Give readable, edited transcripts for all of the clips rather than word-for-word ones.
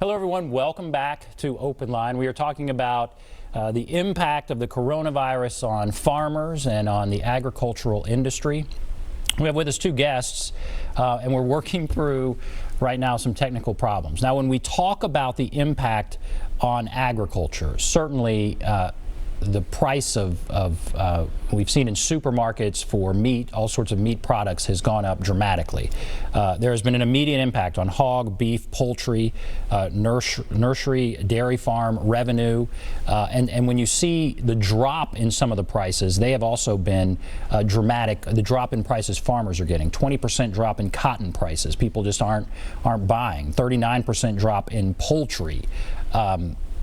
Hello, everyone. Welcome back to OpenLine. We are talking about the impact of the coronavirus on farmers and on the agricultural industry. We have with us two guests, and we're working through right now some technical problems. Now, when we talk about the impact on agriculture, certainly the price of we've seen in supermarkets for meat, all sorts of meat products, has gone up dramatically. There has been an immediate impact on hog, beef, poultry, nursery, dairy farm revenue, and when you see the drop in some of the prices, they have also been dramatic. The drop in prices farmers are getting, 20% drop in cotton prices. People just aren't buying. 39% drop in poultry.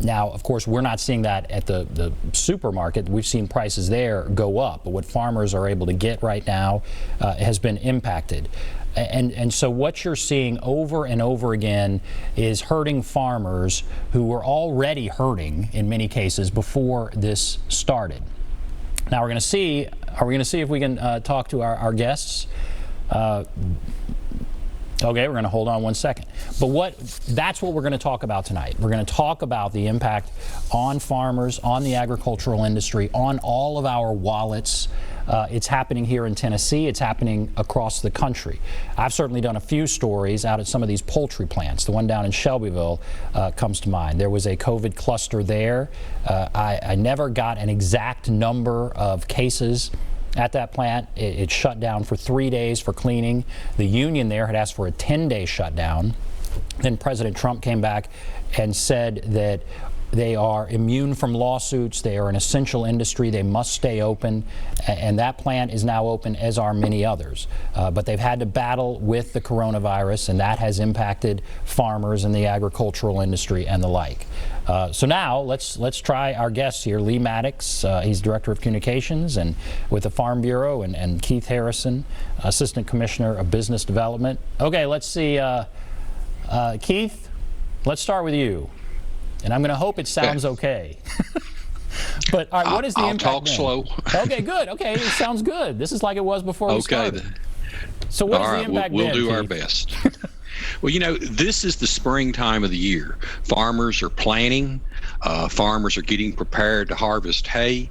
Now, of course, we're not seeing that at the supermarket. We've seen prices there go up, but what farmers are able to get right now has been impacted. And so what you're seeing over and over again is hurting farmers who were already hurting in many cases before this started. Now are we going to see if we can talk to our guests? Okay, we're going to hold on one second. But that's what we're going to talk about tonight. We're going to talk about the impact on farmers, on the agricultural industry, on all of our wallets. It's happening here in Tennessee. It's happening across the country. I've certainly done a few stories out at some of these poultry plants. The one down in Shelbyville comes to mind. There was a COVID cluster there. I never got an exact number of cases at that plant. It shut down for 3 days for cleaning. The union there had asked for a 10-day shutdown. Then President Trump came back and said that they are immune from lawsuits. They are an essential industry. They must stay open. And that plant is now open, as are many others. But they've had to battle with the coronavirus, and that has impacted farmers in the agricultural industry and the like. So now let's try our guests here. Lee Maddox, he's Director of Communications and with the Farm Bureau, and Keith Harrison, Assistant Commissioner of Business Development. Okay, let's see. Keith, let's start with you. And I'm going to hope it sounds okay. But all right, what is the impact? I'll talk slow. Okay, good. Okay, it sounds good. This is like it was before we started. So what is the impact? We'll do Keith? our best. Well, you know, this is the springtime of the year. Farmers are planting. Farmers are getting prepared to harvest hay.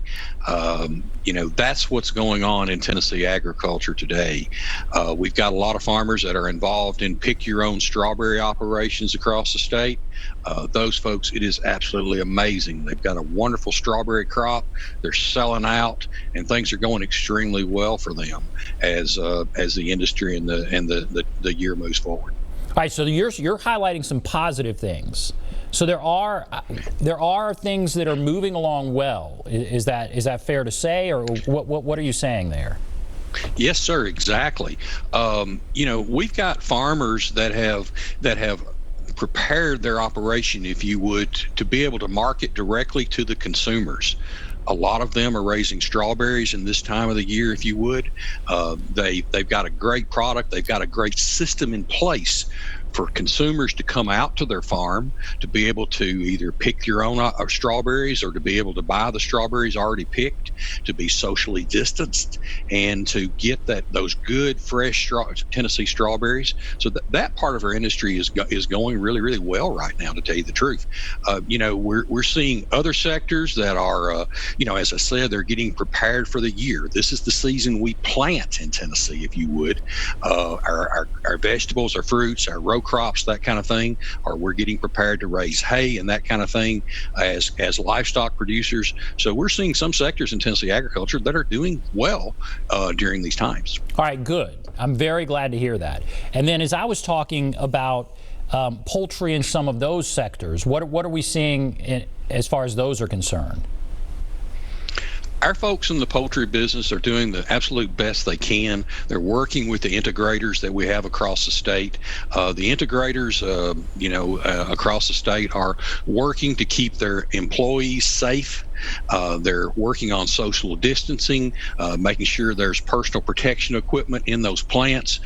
You know, that's what's going on in Tennessee agriculture today. We've got a lot of farmers that are involved in pick-your-own strawberry operations across the state. Those folks, it is absolutely amazing. They've got a wonderful strawberry crop. They're selling out, and things are going extremely well for them as the industry and the year moves forward. All right, so you're highlighting some positive things. So there are things that are moving along well. Is that fair to say, or what are you saying there? Yes, sir, exactly. You know, we've got farmers that have prepared their operation, if you would, to be able to market directly to the consumers. A lot of them are raising strawberries in this time of the year, if you would. They've got a great product. They've got a great system in place for consumers to come out to their farm to be able to either pick your own strawberries or to be able to buy the strawberries already picked, to be socially distanced, and to get those good fresh Tennessee strawberries. So that part of our industry is going really, really well right now, to tell you the truth. You know, we're seeing other sectors that are you know, as I said, they're getting prepared for the year. This is the season we plant in Tennessee, if you would. Our vegetables, our fruits, our row crops, that kind of thing, or we're getting prepared to raise hay and that kind of thing as livestock producers. So we're seeing some sectors in Tennessee agriculture that are doing well during these times. All right, good. I'm very glad to hear that. And then as I was talking about poultry in some of those sectors, what are we seeing as far as those are concerned? Our folks in the poultry business are doing the absolute best they can. They're working with the integrators that we have across the state. The integrators, you know, across the state are working to keep their employees safe. They're working on social distancing, making sure there's personal protection equipment in those plants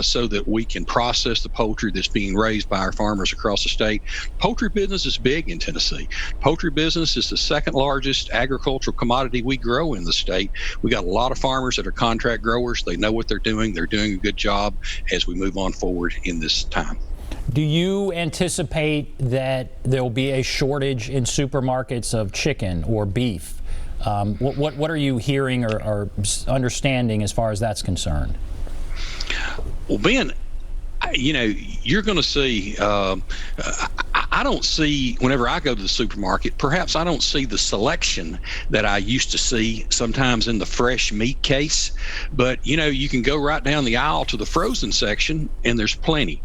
so that we can process the poultry that's being raised by our farmers across the state. Poultry business is big in Tennessee. Poultry business is the second largest agricultural commodity we grow in the state. We got a lot of farmers that are contract growers. They know what they're doing. They're doing a good job as we move on forward in this time. Do you anticipate that there will be a shortage in supermarkets of chicken or beef? What are you hearing or understanding as far as that's concerned? Well, Ben, you're going to see. I don't see, whenever I go to the supermarket, perhaps I don't see the selection that I used to see sometimes in the fresh meat case. But, you can go right down the aisle to the frozen section and there's plenty.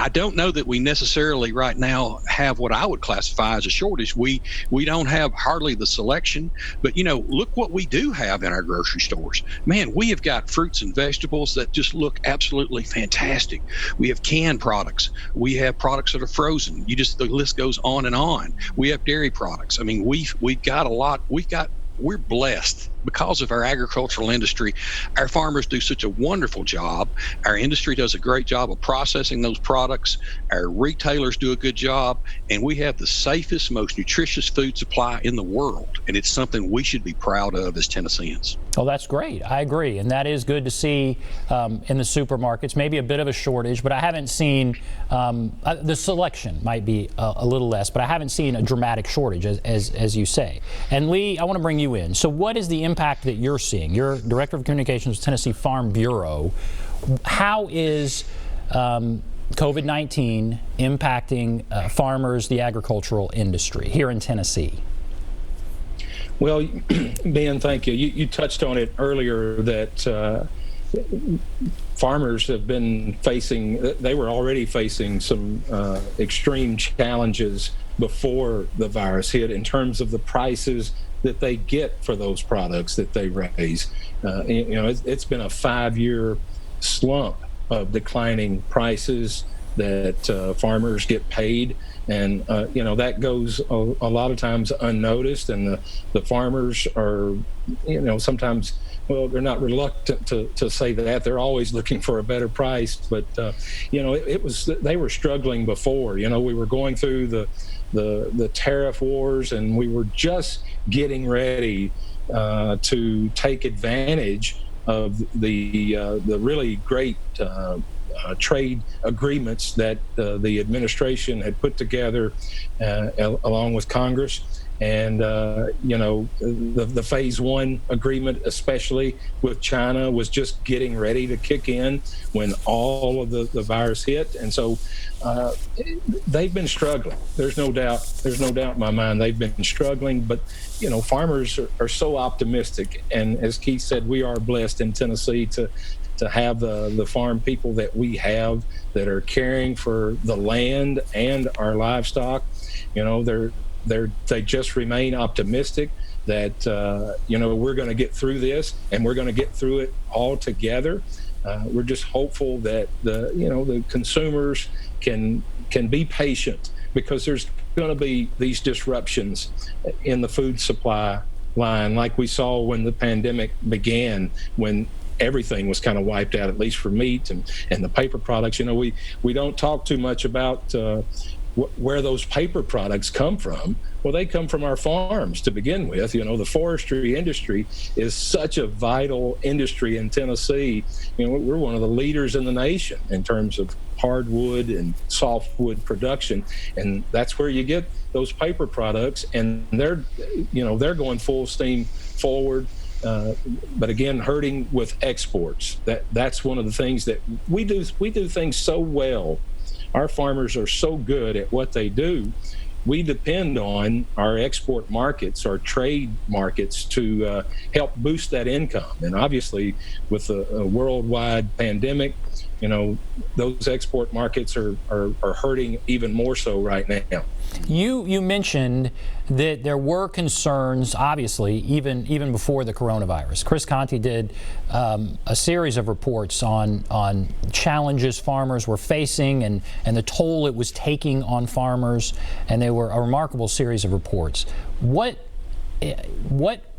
I don't know that we necessarily right now have what I would classify as a shortage. We don't have hardly the selection, but look what we do have in our grocery stores. Man, we have got fruits and vegetables that just look absolutely fantastic. We have canned products. We have products that are frozen. The list goes on and on. We have dairy products. I mean, we've got a lot. We're blessed because of our agricultural industry. Our farmers do such a wonderful job. Our industry does a great job of processing those products. Our retailers do a good job, and we have the safest, most nutritious food supply in the world. And it's something we should be proud of as Tennesseans. Oh, that's great. I agree. And that is good to see in the supermarkets. Maybe a bit of a shortage, but I haven't seen the selection might be a little less, but I haven't seen a dramatic shortage, as you say. And Lee, I want to bring you in. So what is the impact that you're seeing? You're Director of Communications with Tennessee Farm Bureau. How is COVID-19 impacting farmers, the agricultural industry here in Tennessee? Well, Ben, thank you. You touched on it earlier that farmers have been they were already facing some extreme challenges before the virus hit in terms of the prices that they get for those products that they raise. It's been a 5-year slump of declining prices that farmers get paid. And, that goes a lot of times unnoticed. And the farmers are, sometimes, well, they're not reluctant to say that. They're always looking for a better price. But, they were struggling before. We were going through the tariff wars, and we were just getting ready to take advantage of the really great trade agreements that the administration had put together along with Congress. And, the phase 1 agreement, especially with China, was just getting ready to kick in when all of the virus hit. And so they've been struggling. There's no doubt in my mind they've been struggling. But, farmers are so optimistic. And as Keith said, we are blessed in Tennessee to have the farm people that we have that are caring for the land and our livestock. They just remain optimistic that we're going to get through this, and we're going to get through it all together. We're just hopeful that the consumers can be patient, because there's going to be these disruptions in the food supply line, like we saw when the pandemic began, when everything was kind of wiped out, at least for meat and the paper products. We don't talk too much about where those paper products come from. Well, they come from our farms to begin with. The forestry industry is such a vital industry in Tennessee. We're one of the leaders in the nation in terms of hardwood and softwood production, and that's where you get those paper products, and they're going full steam forward. But again, hurting with exports. That's one of the things that we do. We do things so well. Our farmers are so good at what they do. We depend on our export markets, our trade markets, to help boost that income. And obviously, with a worldwide pandemic, those export markets are hurting even more so right now. You mentioned that there were concerns, obviously, even before the coronavirus. Chris Conte did a series of reports on challenges farmers were facing and the toll it was taking on farmers, and they were a remarkable series of reports. What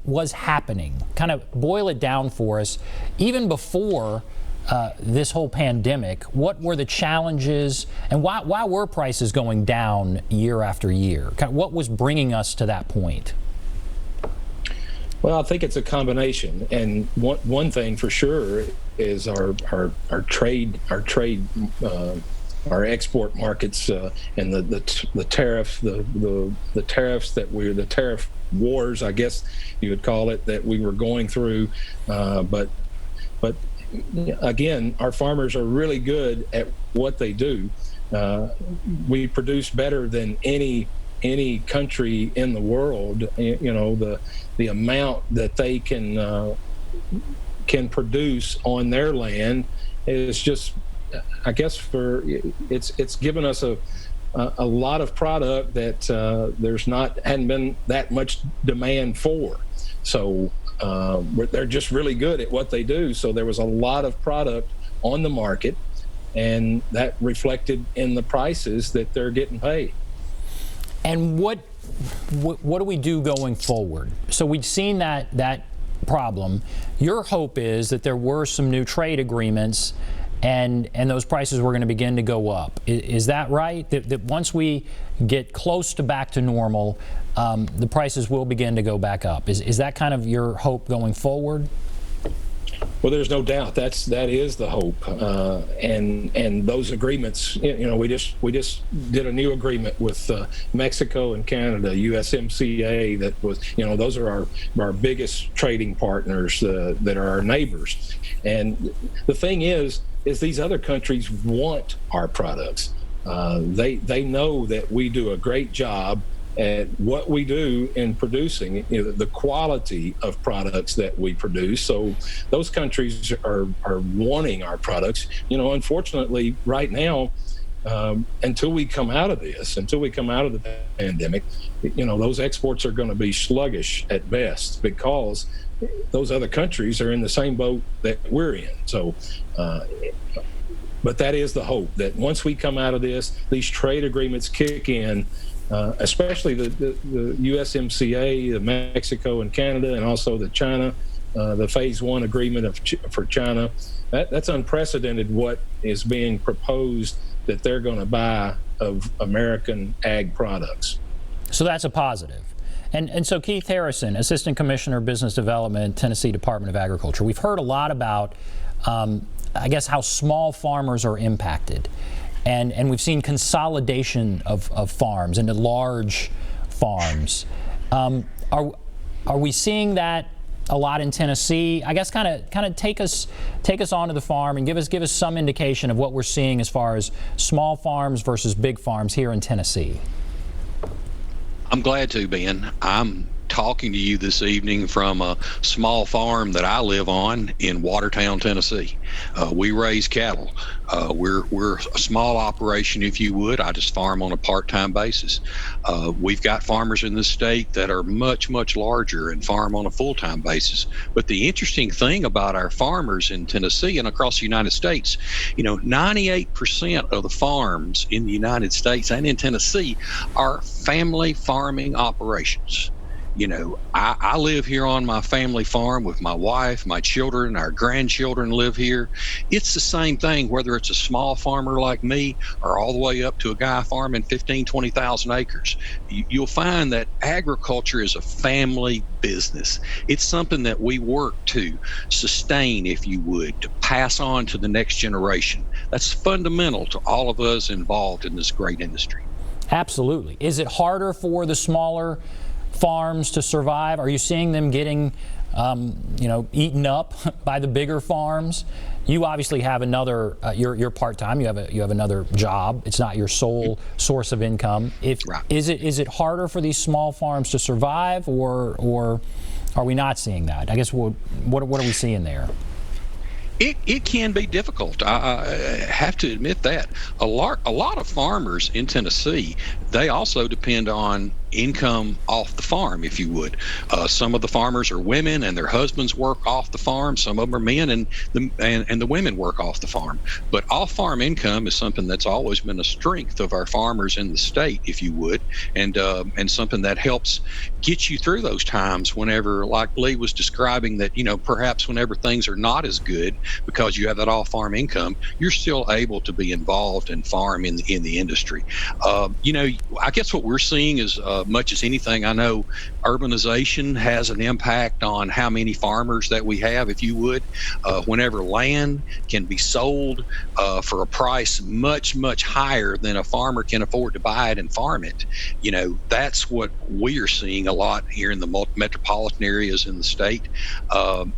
was happening? Kind of boil it down for us, even before this whole pandemic. What were the challenges, and why were prices going down year after year? What was bringing us to that point? Well, I think it's a combination, and one thing for sure is our trade our export markets and the tariff the tariffs the tariff wars, I guess you would call it, that we were going through. But again, our farmers are really good at what they do. We produce better than any country in the world. You know, the amount that they can produce on their land is just, I guess, it's given us a lot of product that hadn't been that much demand for. So they're just really good at what they do. So there was a lot of product on the market, and that reflected in the prices that they're getting paid. And what do we do going forward? So we've seen that problem. Your hope is that there were some new trade agreements and those prices were going to begin to go up. Is that right? That once we get close to back to normal, the prices will begin to go back up. Is that kind of your hope going forward? Well, there's no doubt that is the hope, and those agreements. You know, we just did a new agreement with Mexico and Canada, USMCA. That was, you know, those are our biggest trading partners that are our neighbors. And the thing is these other countries want our products. They know that we do a great job at what we do in producing, you know, the quality of products that we produce. So those countries are wanting our products. You know, unfortunately, right now, until we come out of the pandemic, you know, those exports are going to be sluggish at best because those other countries are in the same boat that we're in. So, but that is the hope, that once we come out of this, these trade agreements kick in, especially the USMCA, the Mexico and Canada, and also the China, the Phase 1 agreement for China. That's unprecedented what is being proposed that they're going to buy of American ag products. So that's a positive. And so Keith Harrison, Assistant Commissioner, Business Development, Tennessee Department of Agriculture. We've heard a lot about, I guess, how small farmers are impacted. And we've seen consolidation of farms into large farms. Are we seeing that a lot in Tennessee? I guess kind of take us onto the farm and give us some indication of what we're seeing as far as small farms versus big farms here in Tennessee. I'm glad to, Ben. I'm talking to you this evening from a small farm that I live on in Watertown, Tennessee. We raise cattle. We're a small operation, if you would. I just farm on a part-time basis. We've got farmers in this state that are much, much larger and farm on a full-time basis. But the interesting thing about our farmers in Tennessee and across the United States, you know, 98% of the farms in the United States and in Tennessee are family farming operations. You know, I live here on my family farm with my wife, my children, our grandchildren live here. It's the same thing, whether it's a small farmer like me or all the way up to a guy farming 15, 20,000 acres. You'll find that agriculture is a family business. It's something that we work to sustain, if you would, to pass on to the next generation. That's fundamental to all of us involved in this great industry. Absolutely. Is it harder for the smaller farms to survive? Are you seeing them getting, eaten up by the bigger farms? You obviously have another. You're part-time. You have another job. It's not your sole source of income. Right. Is it harder for these small farms to survive, or are we not seeing that? I guess what are we seeing there? It can be difficult. I have to admit that. A lot of farmers in Tennessee, they also depend on income off the farm, if you would. Some of the farmers are women and their husbands work off the farm. Some of them are men and the women work off the farm. But off-farm income is something that's always been a strength of our farmers in the state, if you would, and something that helps get you through those times whenever, like Lee was describing, that, you know, perhaps whenever things are not as good, because you have that off-farm income, you're still able to be involved and farm in the industry. I guess what we're seeing is much as anything. I know urbanization has an impact on how many farmers that we have, if you would. Whenever land can be sold for a price much, much higher than a farmer can afford to buy it and farm it, that's what we are seeing a lot here in the metropolitan areas in the state.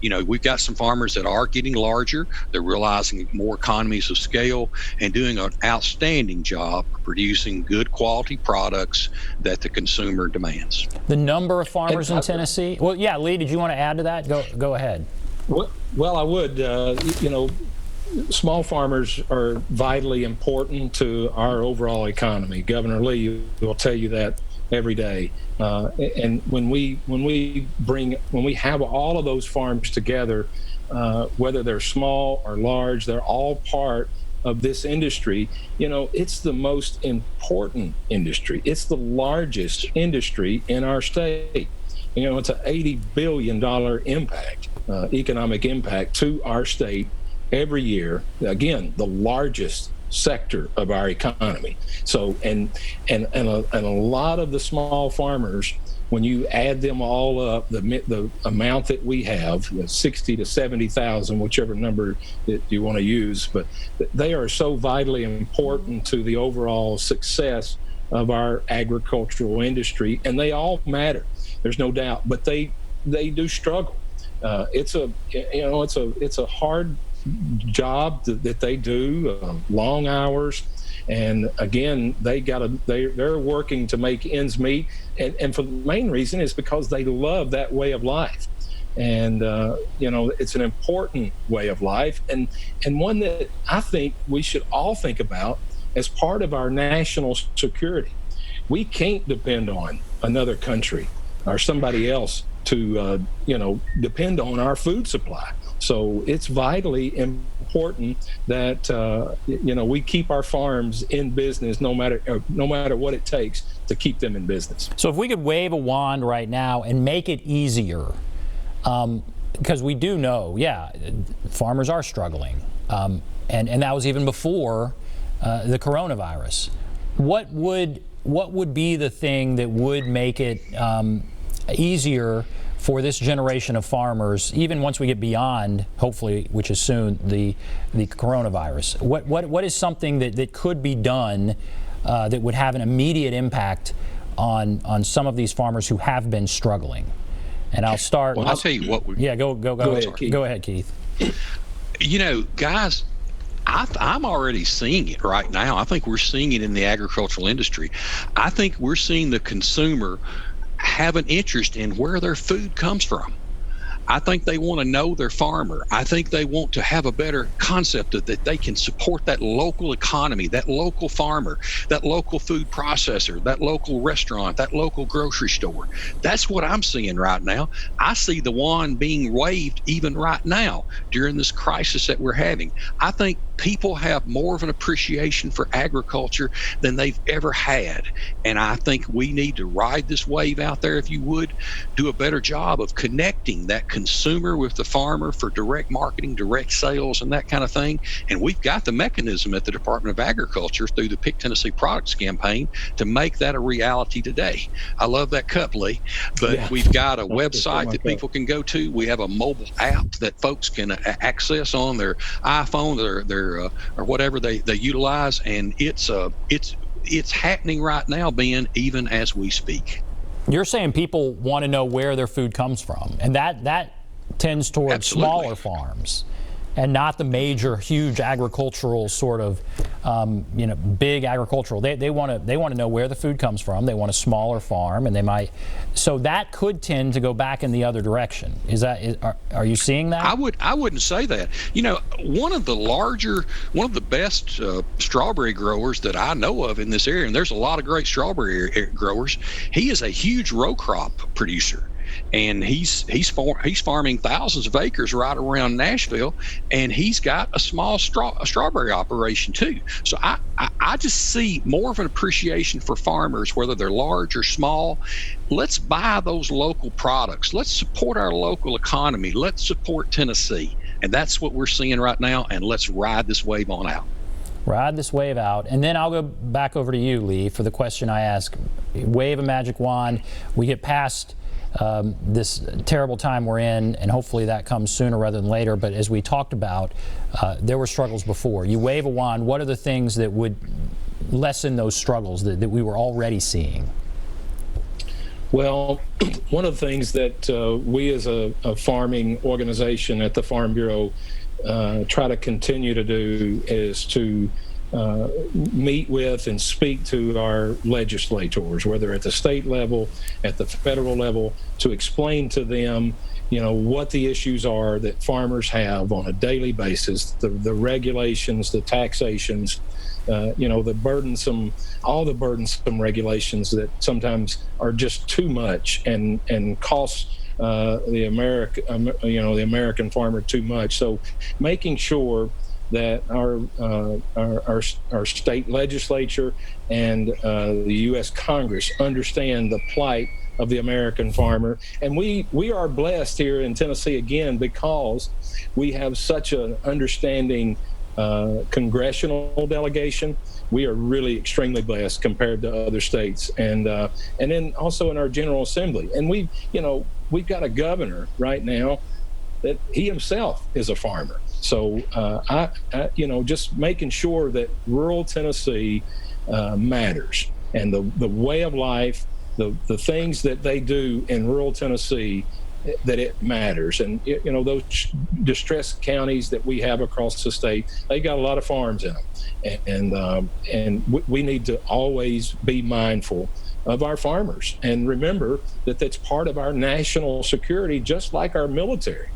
We've got some farmers that are getting larger. They're realizing more economies of scale and doing an outstanding job producing good quality products that the consumer demands. The number of farmers in Tennessee. Well, yeah, Lee, did you want to add to that? Go ahead. Well, I would. Small farmers are vitally important to our overall economy. Governor Lee will tell you that every day. And when we have all of those farms together, whether they're small or large, they're all part of this industry. It's the most important industry. It's the largest industry in our state. It's an $80 billion impact, economic impact to our state every year. Again, the largest sector of our economy. So, and a lot of the small farmers, when you add them all up, the amount that we have, 60 to 70,000, whichever number that you want to use, but they are so vitally important to the overall success of our agricultural industry, and they all matter. There's no doubt, but they do struggle. It's a hard job that they do, long hours. And again, they're working to make ends meet, and for the main reason is because they love that way of life, and it's an important way of life, and one that I think we should all think about as part of our national security. We can't depend on another country or somebody else to depend on our food supply. So it's vitally important that we keep our farms in business, no matter what it takes to keep them in business. So if we could wave a wand right now and make it easier, because we do know, farmers are struggling, and that was even before the coronavirus. What would be the thing that would make it easier for this generation of farmers, even once we get beyond, hopefully, which is soon, the coronavirus? What is something that could be done that would have an immediate impact on some of these farmers who have been struggling? And I'll start. Well, I'll tell you what. Go ahead, Keith. Guys, I'm already seeing it right now. I think we're seeing it in the agricultural industry. I think we're seeing the consumer have an interest in where their food comes from. I think they want to know their farmer. I think they want to have a better concept that they can support that local economy, that local farmer, that local food processor, that local restaurant, that local grocery store. That's what I'm seeing right now. I see the wand being waved even right now during this crisis that we're having. I think people have more of an appreciation for agriculture than they've ever had. And I think we need to ride this wave out there, if you would, do a better job of connecting that consumer with the farmer for direct marketing, direct sales, and that kind of thing. And we've got the mechanism at the Department of Agriculture through the Pick Tennessee Products campaign to make that a reality today. I love that cup, Lee. But we've got a website that people can go to. We have a mobile app that folks can access on their iPhone, their or whatever they utilize, and it's happening right now, Ben, even as we speak. You're saying people want to know where their food comes from, and that tends towards smaller farms and not the major, huge agricultural sort of, big agricultural. They want to know where the food comes from. They want a smaller farm, and they might. So that could tend to go back in the other direction. Are you seeing that? I wouldn't say that. One of the best strawberry growers that I know of in this area, and there's a lot of great strawberry growers. He is a huge row crop producer. And he's farming thousands of acres right around Nashville, and he's got a small strawberry operation too. So I just see more of an appreciation for farmers, whether they're large or small. Let's buy those local products. Let's support our local economy. Let's support Tennessee. And that's what we're seeing right now, and let's ride this wave on out. Ride this wave out. And then I'll go back over to you, Lee, for the question I asked. Wave a magic wand. We get past this terrible time we're in, and hopefully that comes sooner rather than later. But as we talked about, there were struggles before. You wave a wand, what are the things that would lessen those struggles that we were already seeing? Well, one of the things that we as a farming organization at the Farm Bureau try to continue to do is to meet with and speak to our legislators, whether at the state level, at the federal level, to explain to them, what the issues are that farmers have on a daily basis, the regulations, the taxations, the burdensome, all the burdensome regulations that sometimes are just too much and cost the American farmer too much. So making sure that our state legislature and the U.S. Congress understand the plight of the American farmer. And we are blessed here in Tennessee again because we have such an understanding congressional delegation. We are really extremely blessed compared to other states, and then also in our General Assembly. And we've got a governor right now that he himself is a farmer. So I just making sure that rural Tennessee matters, and the way of life, the things that they do in rural Tennessee, that it matters. And those distressed counties that we have across the state, they got a lot of farms in them, and we need to always be mindful of our farmers and remember that that's part of our national security, just like our military.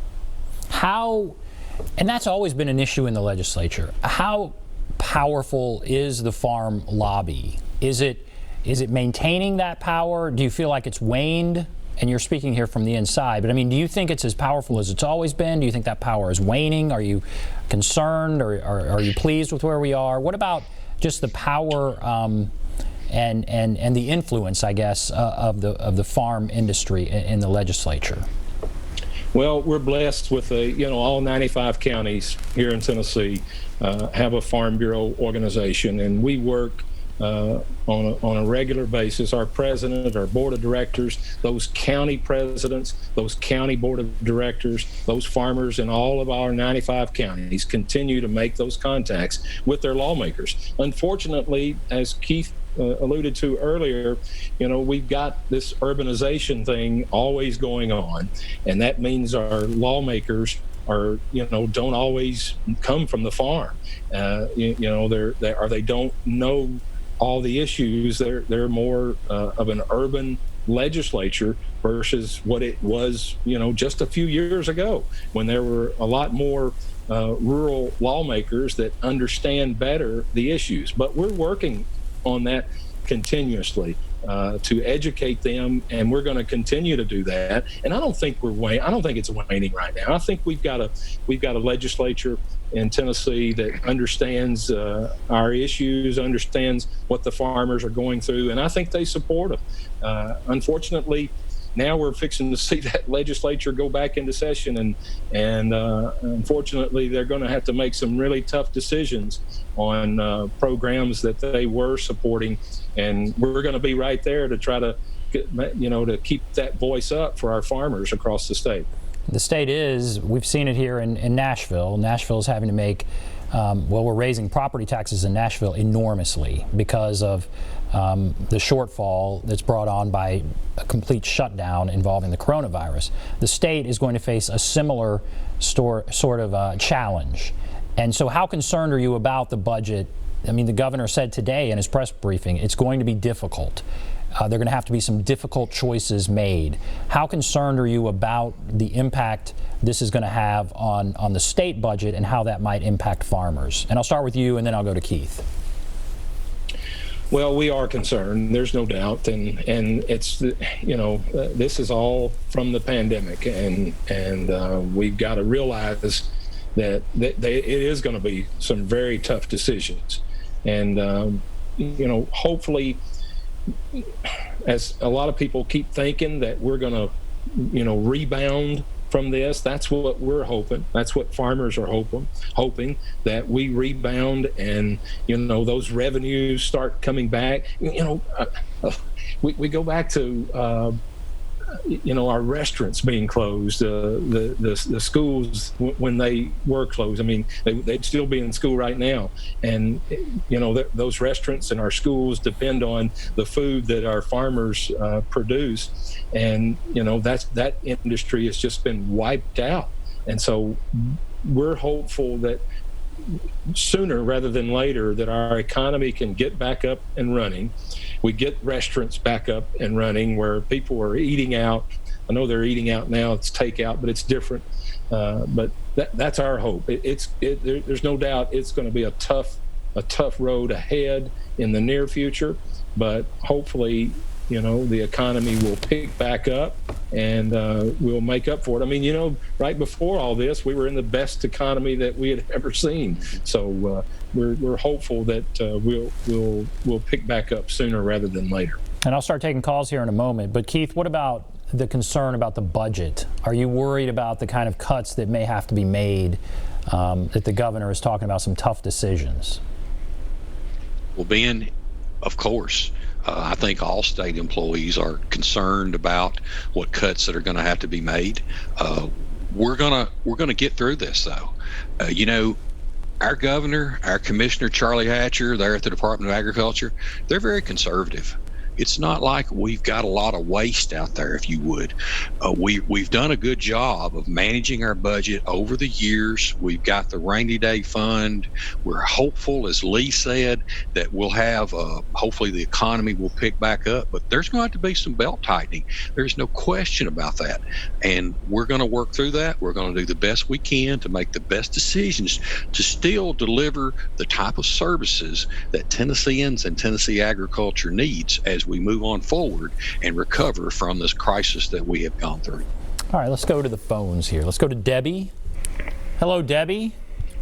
And that's always been an issue in the legislature. How powerful is the farm lobby? Is it maintaining that power? Do you feel like it's waned? And you're speaking here from the inside, but do you think it's as powerful as it's always been? Do you think that power is waning? Are you concerned, or are you pleased with where we are? What about just the power and the influence, I guess, of the farm industry in the legislature? Well, we're blessed with all 95 counties here in Tennessee have a Farm Bureau organization, and we work on a regular basis. Our president, our board of directors, those county presidents, those county board of directors, those farmers in all of our 95 counties continue to make those contacts with their lawmakers. Unfortunately, as Keith alluded to earlier, we've got this urbanization thing always going on, and that means our lawmakers are, don't always come from the farm. They don't know all the issues. They're more of an urban legislature versus what it was, just a few years ago, when there were a lot more rural lawmakers that understand better the issues. But we're working on that continuously to educate them, and we're going to continue to do that. And I don't think I don't think it's waning right now. I think we've got a legislature in Tennessee that understands our issues, understands what the farmers are going through, and I think they support them. Unfortunately, now we're fixing to see that legislature go back into session, and unfortunately, they're going to have to make some really tough decisions on programs that they were supporting, and we're going to be right there to try to, to keep that voice up for our farmers across the state. The state is, we've seen it here in Nashville. Nashville is having to make, we're raising property taxes in Nashville enormously because of the shortfall that's brought on by a complete shutdown involving the coronavirus. The state is going to face a similar sort of challenge. And so how concerned are you about the budget? The governor said today in his press briefing, it's going to be difficult. There are going to have to be some difficult choices made. How concerned are you about the impact this is going to have on the state budget and how that might impact farmers? And I'll start with you, and then I'll go to Keith. Well, we are concerned. There's no doubt, and it's this is all from the pandemic, and we've got to realize that it is going to be some very tough decisions, and hopefully, as a lot of people keep thinking that we're going to rebound from this. That's what we're hoping. That's what farmers are hoping that we rebound and, those revenues start coming back. We go back to, our restaurants being closed, the schools when they were closed. I mean, they'd still be in school right now. And, those restaurants and our schools depend on the food that our farmers produce. And, that industry has just been wiped out. And so we're hopeful that sooner rather than later that our economy can get back up and running. We get restaurants back up and running where people are eating out. I know they're eating out now. It's takeout, but it's different. But that's our hope. There's no doubt it's going to be a tough road ahead in the near future. But hopefully, the economy will pick back up and we'll make up for it. I mean, right before all this, we were in the best economy that we had ever seen. So we're hopeful that we'll pick back up sooner rather than later. And I'll start taking calls here in a moment. But Keith, what about the concern about the budget? Are you worried about the kind of cuts that may have to be made, that the governor is talking about some tough decisions? Well, Ben, of course. I think all state employees are concerned about what cuts that are going to have to be made. We're gonna get through this, though. Our governor, our commissioner, Charlie Hatcher, there at the Department of Agriculture, they're very conservative. It's not like we've got a lot of waste out there, if you would. We've done a good job of managing our budget over the years. We've got the rainy day fund. We're hopeful, as Lee said, that we'll have, hopefully the economy will pick back up, but there's going to have to be some belt tightening. There's no question about that. And we're going to work through that. We're going to do the best we can to make the best decisions to still deliver the type of services that Tennesseans and Tennessee agriculture needs as we move on forward and recover from this crisis that we have gone through. All right, let's go to the phones here. Let's go to Debbie. Hello, Debbie.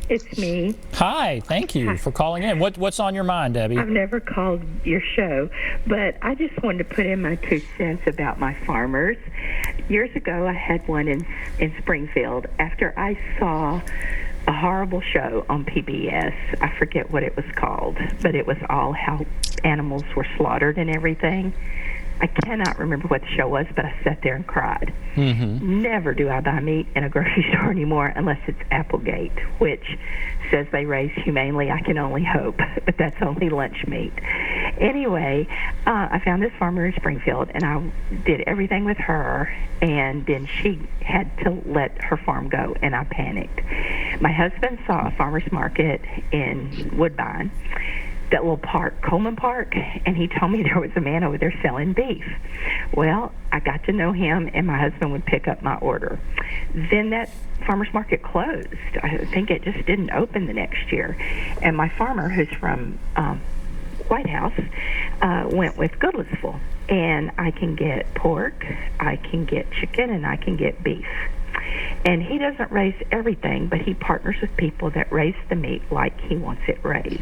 It's me. Hi, thank you for calling in. What's on your mind, Debbie? I've never called your show, but I just wanted to put in my 2 cents about my farmers. Years ago, I had one in Springfield after I saw a horrible show on PBS. I forget what it was called, but it was all how animals were slaughtered and everything. I cannot remember what the show was, but I sat there and cried. Mm-hmm. Never do I buy meat in a grocery store anymore unless it's Applegate, which says they raise humanely. I can only hope, but that's only lunch meat. Anyway, I found this farmer in Springfield, and I did everything with her, and then she had to let her farm go, and I panicked. My husband saw a farmer's market in Woodbine, that little park, Coleman Park, and he told me there was a man over there selling beef. Well, I got to know him, and my husband would pick up my order. Then that farmer's market closed. I think it just didn't open the next year. And my farmer, who's from White House, went with Goodlettsville. And I can get pork, I can get chicken, and I can get beef. And he doesn't raise everything, but he partners with people that raise the meat like he wants it raised.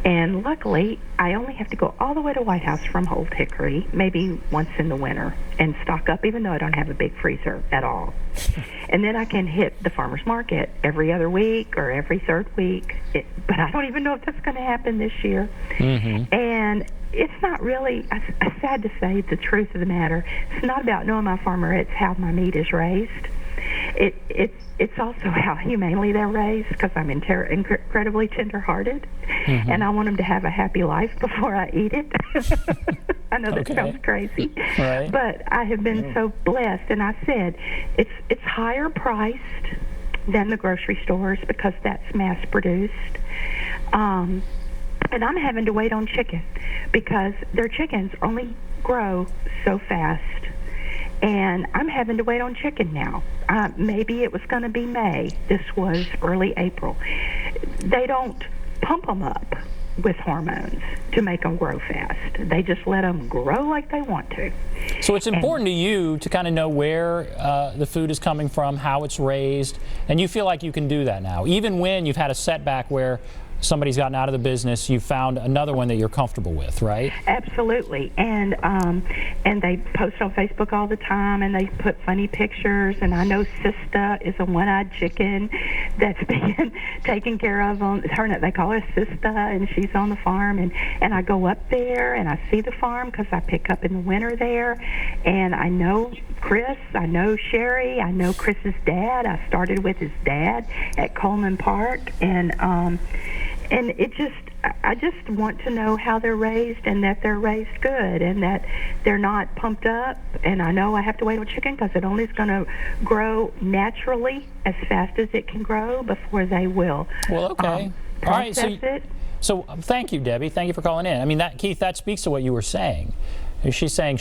And luckily, I only have to go all the way to White House from Old Hickory, maybe once in the winter, and stock up, even though I don't have a big freezer at all. And then I can hit the farmer's market every other week or every third week. But I don't even know if that's going to happen this year. Mm-hmm. And it's not really, sad to say the truth of the matter, it's not about knowing my farmer, it's how my meat is raised. It's also how humanely they're raised, because I'm incredibly tender-hearted, mm-hmm. and I want them to have a happy life before I eat it. I know that sounds crazy, right. But I have been so blessed, and I said it's higher priced than the grocery stores because that's mass-produced. And I'm having to wait on chicken because their chickens only grow so fast. And I'm having to wait on chicken now. Maybe it was going to be May. This was early April. They don't pump them up with hormones to make them grow fast. They just let them grow like they want to. So it's important to you to kind of know where the food is coming from, how it's raised, and you feel like you can do that now, even when you've had a setback where somebody's gotten out of the business, you found another one that you're comfortable with, right? Absolutely. And they post on Facebook all the time, and they put funny pictures. And I know Sista is a one-eyed chicken that's being taken care of. They call her Sista, and she's on the farm. And I go up there, and I see the farm because I pick up in the winter there. And I know Chris, I know Sherry, I know Chris's dad. I started with his dad at Coleman Park. And I just want to know how they're raised, and that they're raised good, and that they're not pumped up. And I know I have to wait on chicken because it only is going to grow naturally as fast as it can grow before they will. Well, okay. All right. So thank you, Debbie. Thank you for calling in. I mean, Keith, that speaks to what you were saying. She's saying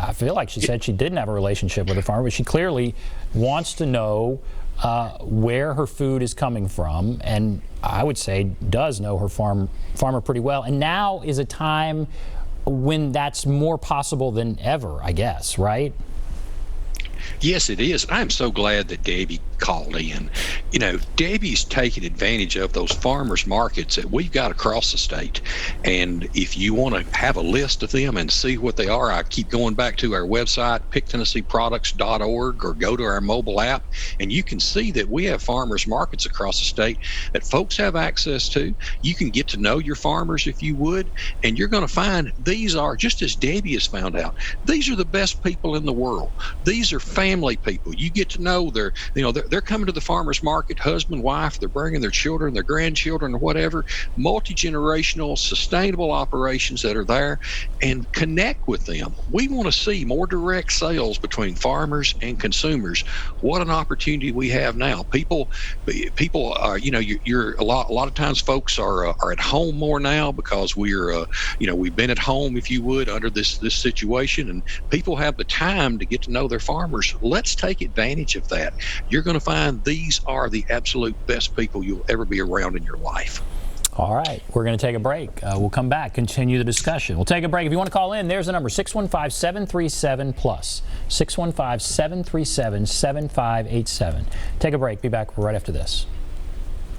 I feel like she said she didn't have a relationship with a farmer, but she clearly wants to know where her food is coming from, and I would say does know her farmer pretty well. And now is a time when that's more possible than ever, I guess, right? Yes, it is. I'm so glad that Debbie called in. You know, Debbie's taking advantage of those farmers markets that we've got across the state. And if you want to have a list of them and see what they are, I keep going back to our website, picktennesseeproducts.org, or go to our mobile app, and you can see that we have farmers markets across the state that folks have access to. You can get to know your farmers if you would, and you're going to find these are, just as Debbie has found out, these are the best people in the world. These are family people. You get to know they're coming to the farmers market, husband, wife, they're bringing their children, their grandchildren, or whatever, multi-generational, sustainable operations that are there, and connect with them. We want to see more direct sales between farmers and consumers. What an opportunity we have now. People are, you're a lot of times folks are at home more now because we've been at home, if you would, under this situation, and people have the time to get to know their farmers. Let's take advantage of that. You're going to find these are the absolute best people you'll ever be around in your life. All right, we're going to take a break. We'll come back, continue the discussion. We'll take a break. If you want to call in, there's the number, 615-737-PLUS, 615-737-7587. Take a break. Be back right after this.